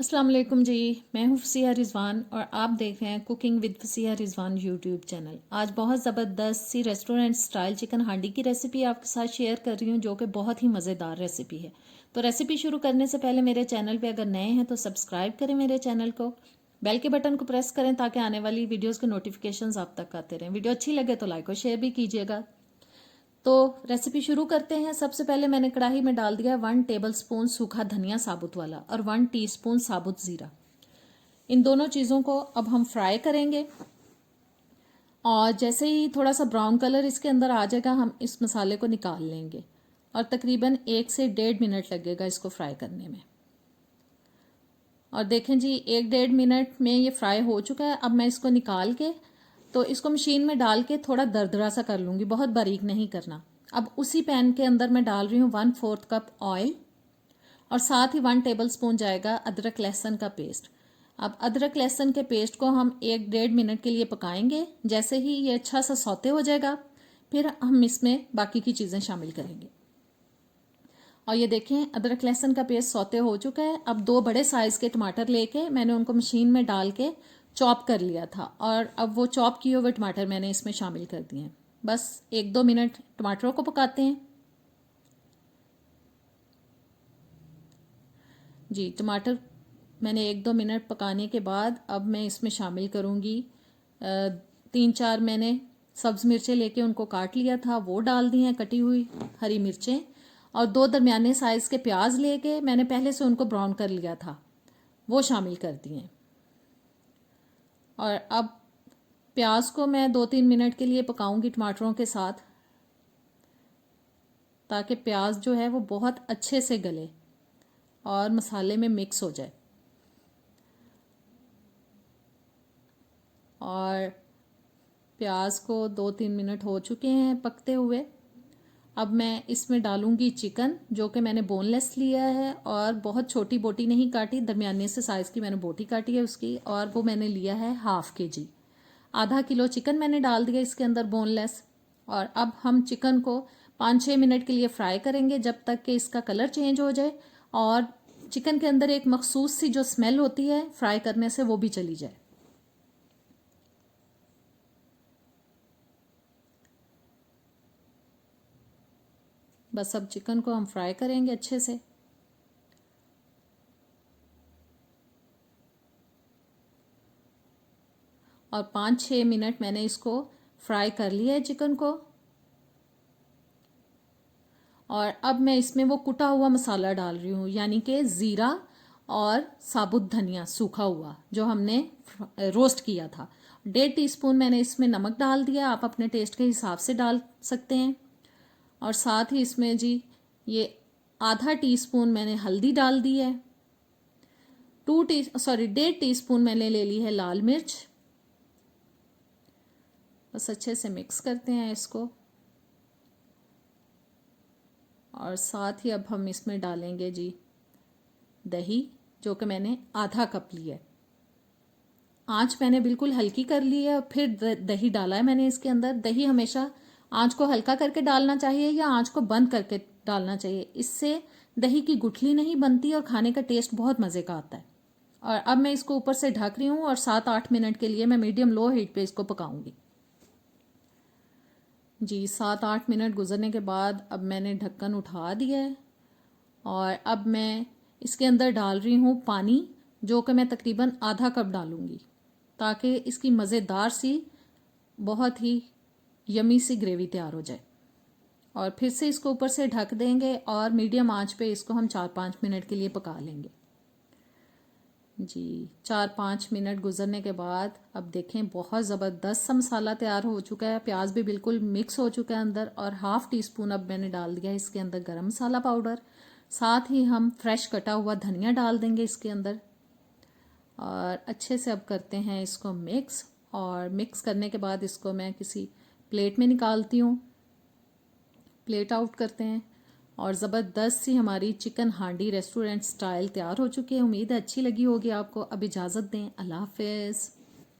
अस्सलाम वालेकुम जी। मैं हूँ फसीहा रिजवान और आप देख रहे हैं cooking with Fasiha Rizwan YouTube channel. आज बहुत ज़बरदस्त सी रेस्टोरेंट स्टाइल चिकन हांडी की रेसिपी आपके साथ शेयर कर रही हूँ, जो कि बहुत ही मज़ेदार रेसिपी है। तो रेसिपी शुरू करने से पहले मेरे चैनल पे अगर नए हैं तो सब्सक्राइब करें मेरे चैनल को, बेल के बटन को प्रेस करें ताकि आने वाली वीडियोज़ के नोटिफिकेशन आप तक आते रहें। वीडियो अच्छी लगे तो लाइक और शेयर भी कीजिएगा। तो रेसिपी शुरू करते हैं। सबसे पहले मैंने कढ़ाई में डाल दिया 1 टेबलस्पून सूखा धनिया साबुत वाला और 1 टीस्पून साबुत ज़ीरा। इन दोनों चीज़ों को अब हम फ्राई करेंगे और जैसे ही थोड़ा सा ब्राउन कलर इसके अंदर आ जाएगा हम इस मसाले को निकाल लेंगे और तकरीबन 1 से 1.5 मिनट लगेगा इसको फ्राई करने में। और देखें जी 1-1.5 मिनट में ये फ्राई हो चुका है। अब मैं इसको निकाल के तो इसको मशीन में डाल के थोड़ा दरदरा सा कर लूँगी, बहुत बारीक नहीं करना। अब उसी पैन के अंदर मैं डाल रही हूँ 1/4 कप ऑयल और साथ ही 1 टेबलस्पून जाएगा अदरक लहसुन का पेस्ट। अब अदरक लहसुन के पेस्ट को हम 1-1.5 मिनट के लिए पकाएंगे। जैसे ही ये अच्छा सा सौते हो जाएगा फिर हम इसमें बाकी की चीज़ें शामिल करेंगे। और ये देखें अदरक लहसुन का पेस्ट सौते हो चुका है। अब 2 बड़े साइज़ के टमाटर लेके मैंने उनको मशीन में डाल के चॉप कर लिया था और अब वो चॉप किए हुए टमाटर मैंने इसमें शामिल कर दिए हैं। बस 1-2 मिनट टमाटरों को पकाते हैं। जी टमाटर मैंने 1-2 मिनट पकाने के बाद अब मैं इसमें शामिल करूँगी 3-4 मैंने सब्ज़ मिर्चें लेके उनको काट लिया था, वो डाल दी हैं, कटी हुई हरी मिर्चें। और 2 दरमियाने साइज़ के प्याज लेके मैंने पहले से उनको ब्राउन कर लिया था, वो शामिल कर दिए। और अब प्याज को मैं 2-3 मिनट के लिए पकाऊंगी टमाटरों के साथ, ताकि प्याज जो है वो बहुत अच्छे से गले और मसाले में मिक्स हो जाए। और प्याज को 2-3 मिनट हो चुके हैं पकते हुए। अब मैं इसमें डालूंगी चिकन, जो कि मैंने बोनलेस लिया है और बहुत छोटी बोटी नहीं काटी, दरमियाने से साइज़ की मैंने बोटी काटी है उसकी, और वो मैंने लिया है 1/2 kg। आधा किलो चिकन मैंने डाल दिया इसके अंदर बोनलेस। और अब हम चिकन को 5-6 मिनट के लिए फ्राई करेंगे, जब तक कि इसका कलर चेंज हो जाए और चिकन के अंदर एक मखसूस सी जो स्मेल होती है फ्राई करने से वो भी चली जाए। बस अब चिकन को हम फ्राई करेंगे अच्छे से। और 5-6 मिनट मैंने इसको फ्राई कर लिया है चिकन को। और अब मैं इसमें वो कुटा हुआ मसाला डाल रही हूँ, यानी कि ज़ीरा और साबुत धनिया सूखा हुआ जो हमने रोस्ट किया था। 1.5 टीस्पून मैंने इसमें नमक डाल दिया, आप अपने टेस्ट के हिसाब से डाल सकते हैं। और साथ ही इसमें जी ये आधा टीस्पून मैंने हल्दी डाल दी है। 1.5 टीस्पून मैंने ले ली है लाल मिर्च। बस अच्छे से मिक्स करते हैं इसको। और साथ ही अब हम इसमें डालेंगे जी दही, जो कि मैंने आधा कप लिया है। आँच मैंने बिल्कुल हल्की कर ली है और फिर दही डाला है मैंने इसके अंदर। दही हमेशा आँच को हल्का करके डालना चाहिए या आँच को बंद करके डालना चाहिए, इससे दही की गुठली नहीं बनती और खाने का टेस्ट बहुत मज़े का आता है। और अब मैं इसको ऊपर से ढक रही हूँ और 7-8 मिनट के लिए मैं मीडियम लो हीट पे इसको पकाऊंगी। जी 7-8 मिनट गुजरने के बाद अब मैंने ढक्कन उठा दिया है और अब मैं इसके अंदर डाल रही हूँ पानी, जो कि मैं तकरीबन आधा कप डालूँगी, ताकि इसकी मज़ेदार सी बहुत ही यमी सी ग्रेवी तैयार हो जाए। और फिर से इसको ऊपर से ढक देंगे और मीडियम आंच पे इसको हम 4-5 मिनट के लिए पका लेंगे। जी 4-5 मिनट गुजरने के बाद अब देखें बहुत ज़बरदस्त सा मसाला तैयार हो चुका है, प्याज भी बिल्कुल मिक्स हो चुका है अंदर। और 1/2 टीस्पून अब मैंने डाल दिया है इसके अंदर गरम मसाला पाउडर। साथ ही हम फ्रेश कटा हुआ धनिया डाल देंगे इसके अंदर और अच्छे से अब करते हैं इसको मिक्स। और मिक्स करने के बाद इसको मैं किसी प्लेट में निकालती हूँ, प्लेट आउट करते हैं। और ज़बरदस्त सी हमारी चिकन हांडी रेस्टोरेंट स्टाइल तैयार हो चुकी है। उम्मीद है अच्छी लगी होगी आपको। अब इजाज़त दें, अल्लाह हाफ़िज़।